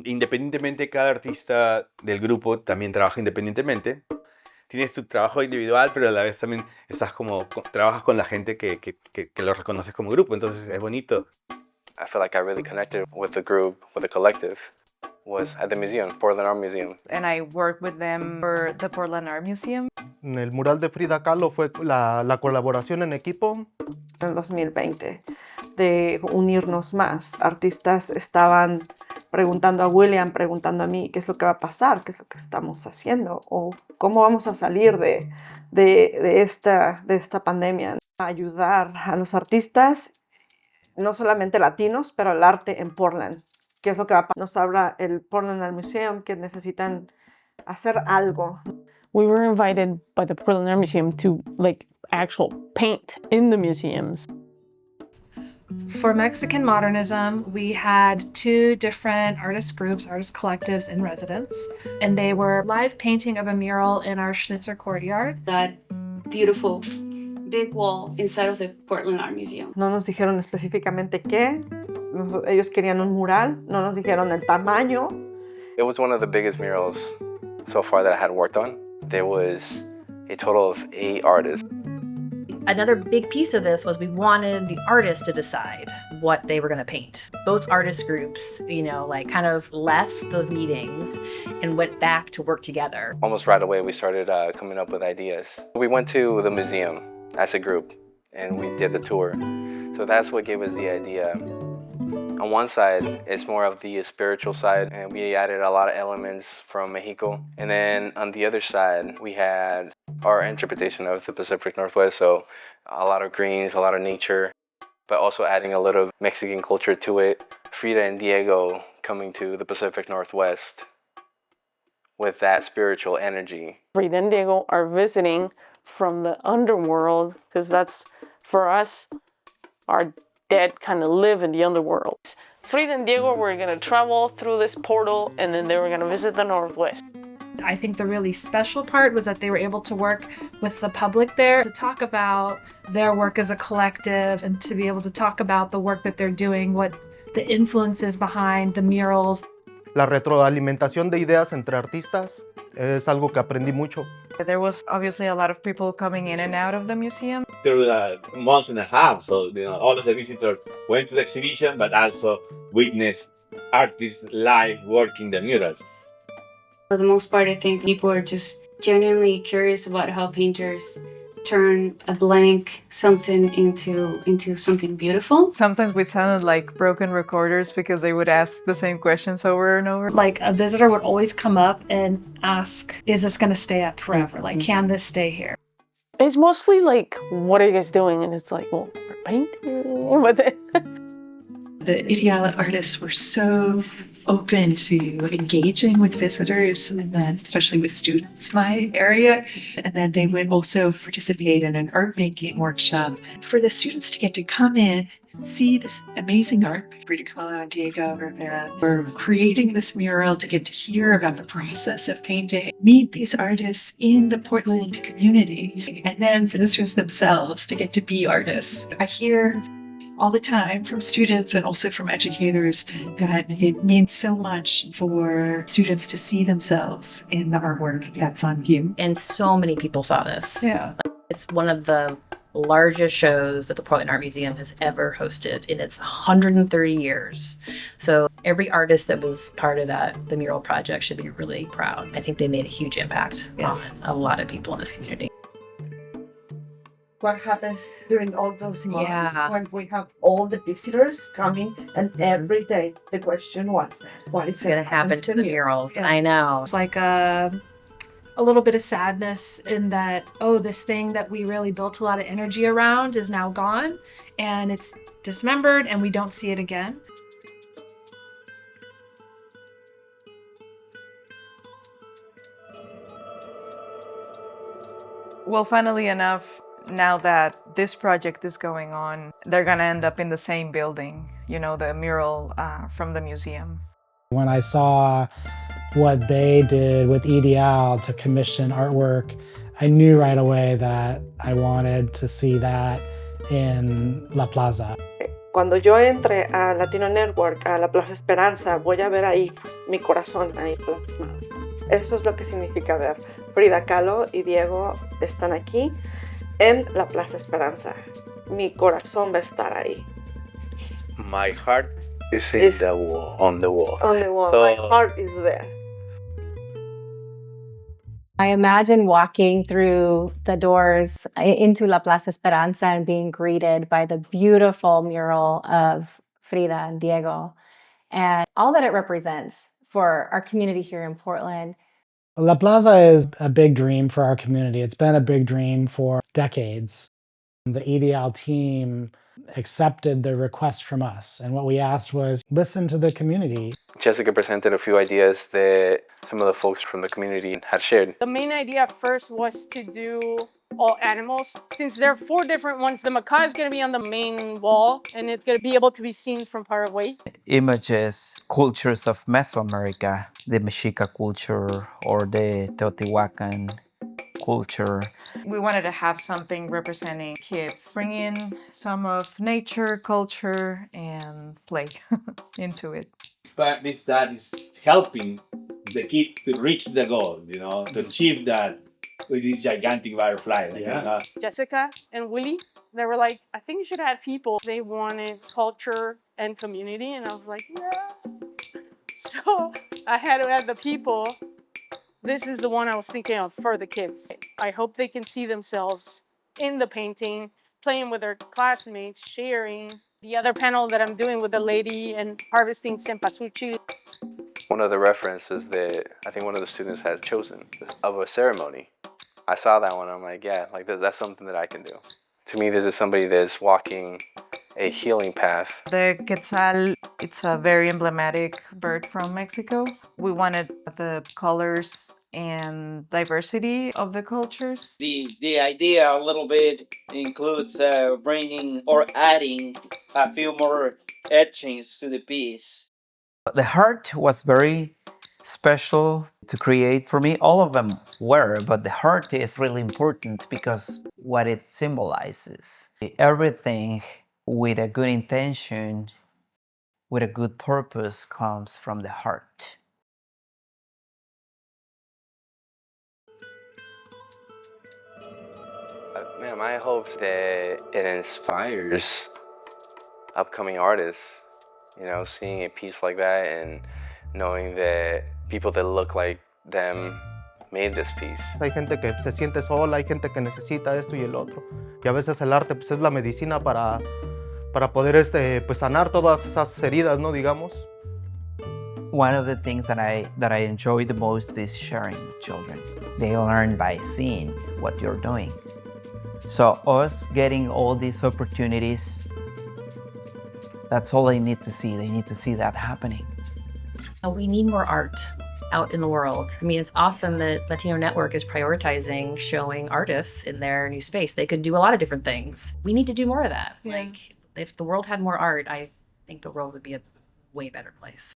Independientemente, cada artista del grupo también trabaja independientemente. Tienes tu trabajo individual, pero a la vez también trabajas con la gente que lo reconoces como grupo, entonces es bonito. I feel like I really connected with the group, with the collective, was at the museum, Portland Art Museum. And I worked with them for the Portland Art Museum. El mural de Frida Kahlo fue la colaboración en equipo. En 2020, de unirnos más. Artistas estaban preguntando a William, preguntando a mí qué es lo que va a pasar, qué es lo que estamos haciendo o cómo vamos a salir de esta pandemia. Ayudar a los artistas, no solamente latinos, pero el arte en Portland. ¿Qué es lo que va a pasar? Nos habla el Portland Art Museum que necesitan hacer algo. We were invited by the Portland Art Museum to actual paint in the museums. For Mexican modernism, we had 2 different artist groups, artist collectives in residence, and they were live painting of a mural in our Schnitzer courtyard. That beautiful big wall inside of the Portland Art Museum. No nos dijeron específicamente qué. Ellos querían un mural, no nos dijeron el tamaño. It was one of the biggest murals so far that I had worked on. There was a total of 8 artists. Another big piece of this was we wanted the artists to decide what they were going to paint. Both artist groups, kind of left those meetings and went back to work together. Almost right away, we started coming up with ideas. We went to the museum as a group and we did the tour. So that's what gave us the idea. On one side, it's more of the spiritual side, and we added a lot of elements from Mexico. And then on the other side, we had our interpretation of the Pacific Northwest, so a lot of greens, a lot of nature, but also adding a little Mexican culture to it. Frida and Diego coming to the Pacific Northwest with that spiritual energy. Frida and Diego are visiting from the underworld, because that's, for us, our dead kind of live in the underworld. Frida and Diego were going to travel through this portal, and then they were going to visit the Northwest. I think the really special part was that they were able to work with the public there to talk about their work as a collective and to be able to talk about the work that they're doing, what the influences behind the murals. La retroalimentación de ideas entre artistas es algo que aprendí mucho. There was obviously a lot of people coming in and out of the museum. Through a month and a half, so all of the visitors went to the exhibition, but also witnessed artists live working the murals. For the most part, I think people are just genuinely curious about how painters turn a blank something into something beautiful. Sometimes we sounded like broken recorders because they would ask the same questions over and over. Like a visitor would always come up and ask, is this going to stay up forever? Like, can this stay here? It's mostly like, what are you guys doing? And it's like, well, we're painting. But The IDEAL artists were so open to engaging with visitors and then especially with students in my area. And then they would also participate in an art making workshop for the students to get to come in, see this amazing art by Frida Kahlo and Diego Rivera. We're creating this mural to get to hear about the process of painting, meet these artists in the Portland community, and then for the students themselves to get to be artists. I hear all the time from students and also from educators that it means so much for students to see themselves in the artwork that's on view. And so many people saw this. Yeah. It's one of the largest shows that the Portland Art Museum has ever hosted in its 130 years. So every artist that was part of the mural project should be really proud. I think they made a huge impact on a lot of people in this community. What happened during all those months when we have all the visitors coming, and every day the question was, what is going to happen to the murals? I know. It's like a little bit of sadness in that, this thing that we really built a lot of energy around is now gone, and it's dismembered, and we don't see it again. Well, funnily enough, now that this project is going on, they're going to end up in the same building, the mural from the museum. When I saw what they did with IDEAL to commission artwork, I knew right away that I wanted to see that in La Plaza. Cuando yo entre a Latino Network, a la Plaza Esperanza, voy a ver ahí mi corazón ahí plasmado. Eso es lo que significa ver. Frida Kahlo y Diego están aquí en la Plaza Esperanza. Mi corazón va a estar ahí. My heart is in the wall, on the wall. On the wall. So, my heart is there. I imagine walking through the doors into La Plaza Esperanza and being greeted by the beautiful mural of Frida and Diego and all that it represents for our community here in Portland. La Plaza is a big dream for our community. It's been a big dream for decades. The IDEAL team accepted the request from us, and what we asked was listen to the community. Jessica presented a few ideas that some of the folks from the community had shared. The main idea at first was to do all animals. Since there are 4 different ones, the macaw is going to be on the main wall and it's going to be able to be seen from far away. Images, cultures of Mesoamerica, the Mexica culture or the Teotihuacan culture. We wanted to have something representing kids, bring in some of nature, culture, and play into it. but that is helping the kid to reach the goal, to achieve that with this gigantic butterfly. Jessica and Willie, they were like, I think you should have people. They wanted culture and community, and I was like, yeah. So I had to add the people. This is the one I was thinking of for the kids. I hope they can see themselves in the painting, playing with their classmates, sharing. The other panel that I'm doing with the lady and harvesting cempasúchil. One of the references that I think one of the students had chosen of a ceremony. I saw that one, I'm like, yeah, that's something that I can do. To me, this is somebody that's walking a healing path. The quetzal, it's a very emblematic bird from Mexico. We wanted the colors and diversity of the cultures. The idea a little bit includes bringing or adding a few more etchings to the piece. The heart was very special to create for me. All of them were, but the heart is really important because what it symbolizes. Everything with a good intention, with a good purpose comes from the heart. Man, my hopes that it inspires upcoming artists, seeing a piece like that and knowing that people that look like them made this piece. Hay gente que se siente sola, hay gente que necesita esto y el otro. Y a veces el arte pues, es la medicina para poder pues, sanar todas esas heridas, ¿no? Digamos. One of the things that I enjoy the most is sharing with children. They learn by seeing what you're doing. So us getting all these opportunities, that's all they need to see. They need to see that happening. We need more art out in the world. I mean, it's awesome that Latino Network is prioritizing showing artists in their new space. They could do a lot of different things. We need to do more of that. Yeah. Like, if the world had more art, I think the world would be a way better place.